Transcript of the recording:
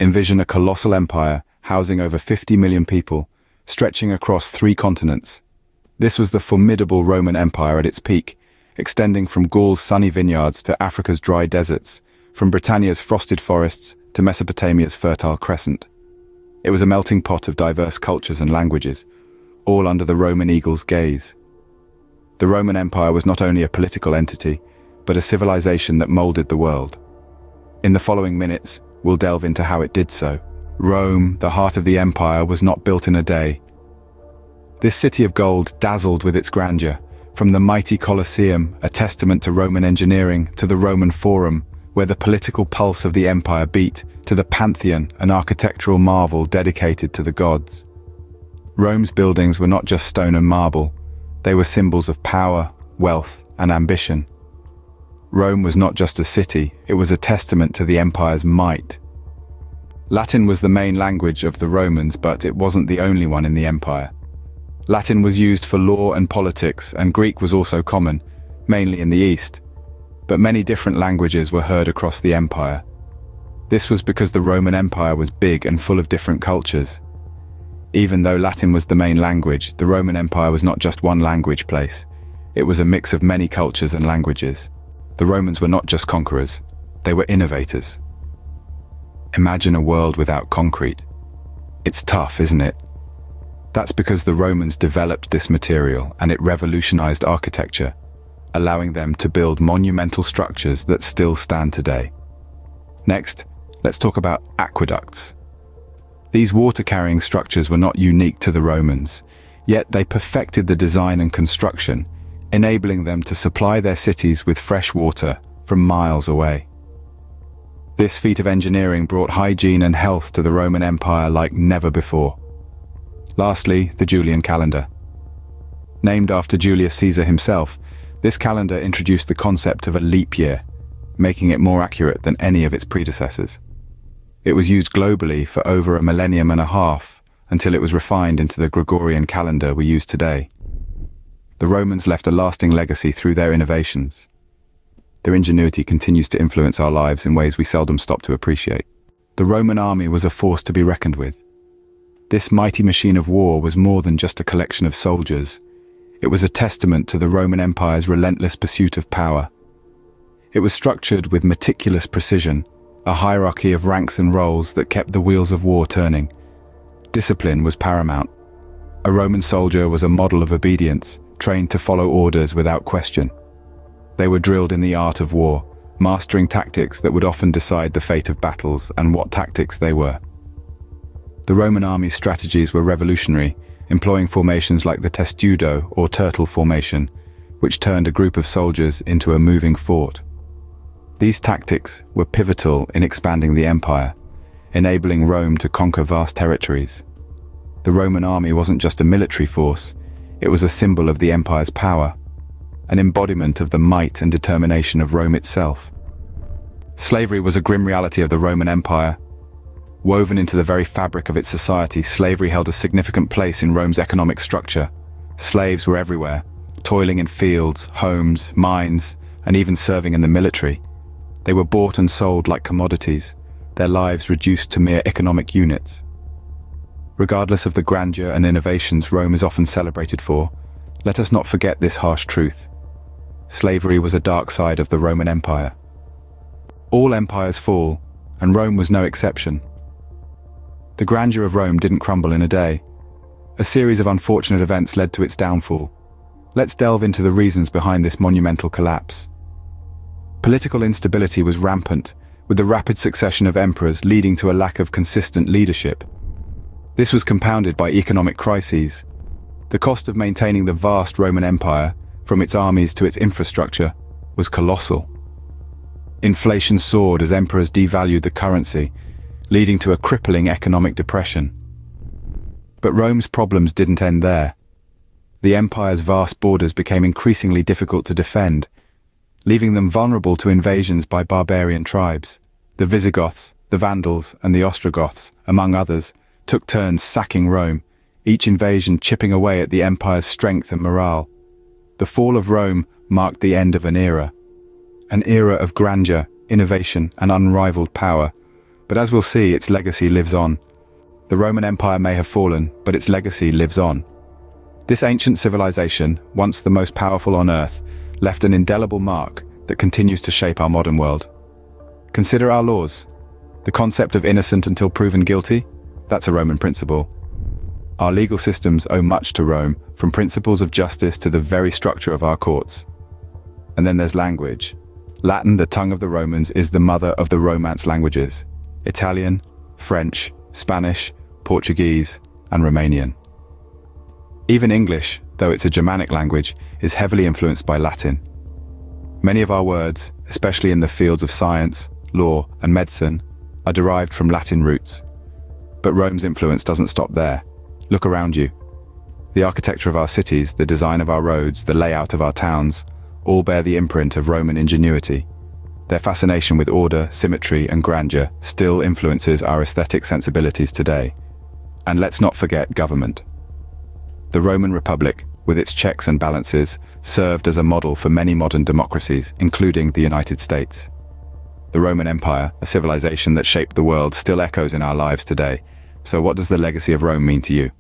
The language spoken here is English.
Envision a colossal empire housing over 50 million people, stretching across 3 continents. This was the formidable Roman Empire at its peak, extending from Gaul's sunny vineyards to Africa's dry deserts, from Britannia's frosted forests to Mesopotamia's fertile crescent. It was a melting pot of diverse cultures and languages, all under the Roman eagle's gaze. The Roman Empire was not only a political entity, but a civilization that molded the world. In the following minutes, we'll delve into how it did so. Rome, the heart of the empire, was not built in a day. This city of gold dazzled with its grandeur, from the mighty Colosseum, a testament to Roman engineering, to the Roman Forum, where the political pulse of the empire beat, to the Pantheon, an architectural marvel dedicated to the gods. Rome's buildings were not just stone and marble, they were symbols of power, wealth, and ambition. Rome was not just a city, it was a testament to the empire's might. Latin was the main language of the Romans, but it wasn't the only one in the empire. Latin was used for law and politics, and Greek was also common, mainly in the East. But many different languages were heard across the empire. This was because the Roman Empire was big and full of different cultures. Even though Latin was the main language, the Roman Empire was not just one language place. It was a mix of many cultures and languages. The Romans were not just conquerors, they were innovators. Imagine a world without concrete. It's tough, isn't it? That's because the Romans developed this material and it revolutionized architecture, allowing them to build monumental structures that still stand today. Next, let's talk about aqueducts. These water-carrying structures were not unique to the Romans, yet they perfected the design and construction, enabling them to supply their cities with fresh water from miles away. This feat of engineering brought hygiene and health to the Roman Empire like never before. Lastly, the Julian calendar. Named after Julius Caesar himself, this calendar introduced the concept of a leap year, making it more accurate than any of its predecessors. It was used globally for over 1.5 millenniums until it was refined into the Gregorian calendar we use today. The Romans left a lasting legacy through their innovations. Their ingenuity continues to influence our lives in ways we seldom stop to appreciate. The Roman army was a force to be reckoned with. This mighty machine of war was more than just a collection of soldiers. It was a testament to the Roman Empire's relentless pursuit of power. It was structured with meticulous precision, a hierarchy of ranks and roles that kept the wheels of war turning. Discipline was paramount. A Roman soldier was a model of obedience, trained to follow orders without question. They were drilled in the art of war, mastering tactics that would often decide the fate of battles and what tactics they were. The Roman army's strategies were revolutionary, employing formations like the testudo or turtle formation, which turned a group of soldiers into a moving fort. These tactics were pivotal in expanding the empire, enabling Rome to conquer vast territories. The Roman army wasn't just a military force, it was a symbol of the empire's power, an embodiment of the might and determination of Rome itself. Slavery was a grim reality of the Roman Empire. Woven into the very fabric of its society, slavery held a significant place in Rome's economic structure. Slaves were everywhere, toiling in fields, homes, mines, and even serving in the military. They were bought and sold like commodities, their lives reduced to mere economic units. Regardless of the grandeur and innovations Rome is often celebrated for, let us not forget this harsh truth. Slavery was a dark side of the Roman Empire. All empires fall, and Rome was no exception. The grandeur of Rome didn't crumble in a day. A series of unfortunate events led to its downfall. Let's delve into the reasons behind this monumental collapse. Political instability was rampant, with the rapid succession of emperors leading to a lack of consistent leadership. This was compounded by economic crises. The cost of maintaining the vast Roman Empire, from its armies to its infrastructure, was colossal. Inflation soared as emperors devalued the currency, leading to a crippling economic depression. But Rome's problems didn't end there. The empire's vast borders became increasingly difficult to defend, leaving them vulnerable to invasions by barbarian tribes. The Visigoths, the Vandals, and the Ostrogoths, among others, took turns sacking Rome, each invasion chipping away at the empire's strength and morale. The fall of Rome marked the end of an era of grandeur, innovation, and unrivaled power, But as we'll see, its legacy lives on. The Roman Empire may have fallen, but its legacy lives on. This ancient civilization, once the most powerful on Earth, left an indelible mark that continues to shape our modern world. Consider our laws. The concept of innocent until proven guilty, that's a Roman principle. Our legal systems owe much to Rome, from principles of justice to the very structure of our courts. And then there's language. Latin, the tongue of the Romans, is the mother of the Romance languages. Italian, French, Spanish, Portuguese, and Romanian. Even English, though it's a Germanic language, is heavily influenced by Latin. Many of our words, especially in the fields of science, law, and medicine, are derived from Latin roots. But Rome's influence doesn't stop there. Look around you. The architecture of our cities, the design of our roads, the layout of our towns, all bear the imprint of Roman ingenuity. Their fascination with order, symmetry, and grandeur still influences our aesthetic sensibilities today. And let's not forget government. The Roman Republic, with its checks and balances, served as a model for many modern democracies, including the United States. The Roman Empire, a civilization that shaped the world, still echoes in our lives today. So what does the legacy of Rome mean to you?